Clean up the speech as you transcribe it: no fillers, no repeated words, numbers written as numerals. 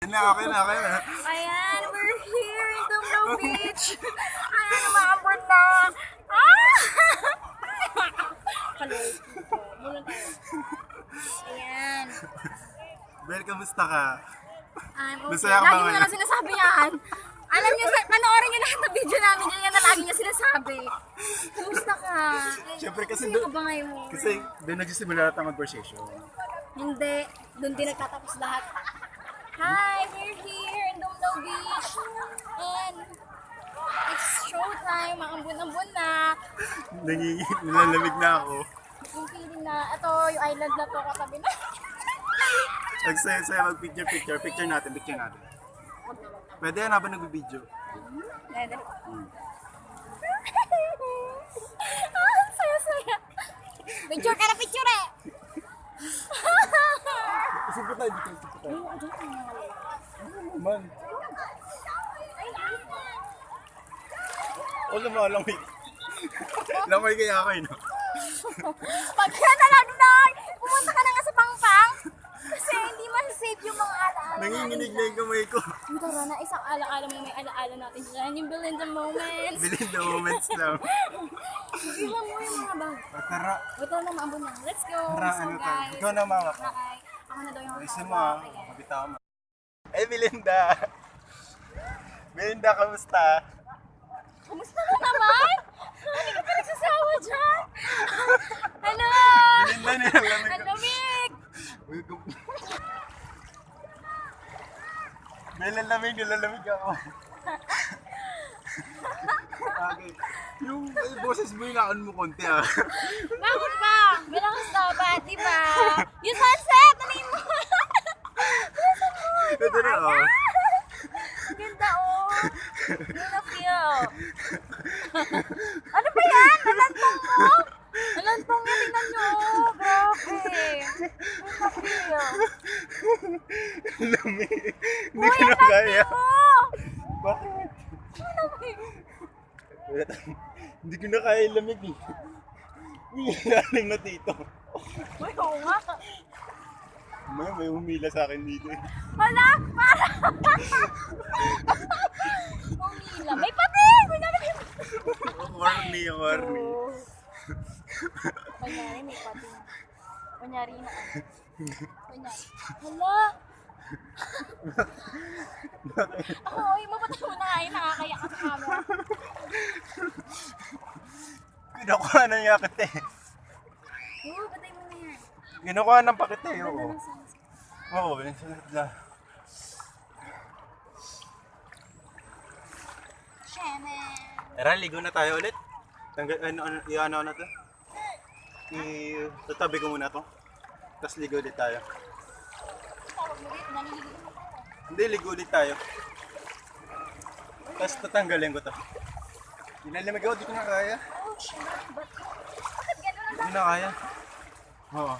Okay na. Ayan, we're here in Tumlaw Beach. Ayan, umabot na. Ah! Kalay. Muna tayo. Ayan. Bel, kamusta ka? I'm okay. Masaya ka ba Lagi mo ngayon? na lang sinasabi yan. Alam niyo, panoorin niyo lahat ng video namin. Yan na lagi niya sinasabi. Kumusta ka? Siyempre kasi Sino ka ba ngayon? Kasi doon nagsisimula lahat ng conversation. Hindi. Doon din nagtatapos lahat. Hi, we're here in Tumlaw Beach. And it's showtime. Maambun-ambun na. Nilalamig na ako. Yung feeling na, ito, yung island na to, katabi na. Nagsaya-saya mag-picture. Picture natin. Pwede yan habang nag-video. Pwede. Ah, saya-saya. Picture ka na, picture eh! Isipin tayo dito. Man. O lumalamig. Lamay kaya ako yun. Pag ka nalagdag, pumunta ka na nga sa pangpang. Kasi hindi masasave yung mga alaala. Nanginginig na yung kamay ko. Yung tara na, isang alaala mo, may alaala natin dyan. Yung Belinda moments. Bilhin the moments lang. Bilang mo yung mga bag. Tara. Ito na, maambon na. Let's go. Tara, So ano to? guys, Ikaw na mawak. Hi. Ako na daw yung Ayusin mo hawak. ah. Ayan. Mabitaw mo. Eh, Belinda. Belinda, kamusta? Kumusta ka naman? Hindi ka pa nagsasawa dyan. Hello! Belinda, nilalamig Ang lamig! Nilalamig ako. Okay. Yung boses mo, hinaan mo konti ah. Bakit ba? Malakas dapat, di ba? Yung sunset! Ano mo? Ito na oh. Ganda oh! Ganda feel. Ano ba yan? Nalantong mo? Nalantong niya, tingnan nyo. Grabe. Ganda feel. Lamig. Hindi Uy, ko na ang kaya. lantong mo! Bakit? Ang lamig. Hindi ko na kaya yung lamig eh. Galing na dito. Uy, oo nga. May humila sa akin dito eh. Hala! Para! Umila. May pating! May namin! Warni. Kunyari may pating. Kunyari na. Kunyari. Hala! Ako, uy, mapatay mo na kayo. Nakakaya ka sa camera. Kinukuha na yung yakit eh. Oo, patay mo na yan. Kinukuha ng pakit eh. Ganda Oo. ng sunset. Oo, yung sunod na. Sheme! Tara, ligo na tayo ulit. Ano na to? Tatabi ko muna to. Tapos ligo ulit tayo. Tawag mo rin, naniligo na tayo. Hindi, ligo ulit tayo. Tapos tatanggalin ko to. Nilalamig ako, di ko na kaya. Oh, shit. Bakit gano'n ang Di ko na kaya. Oo.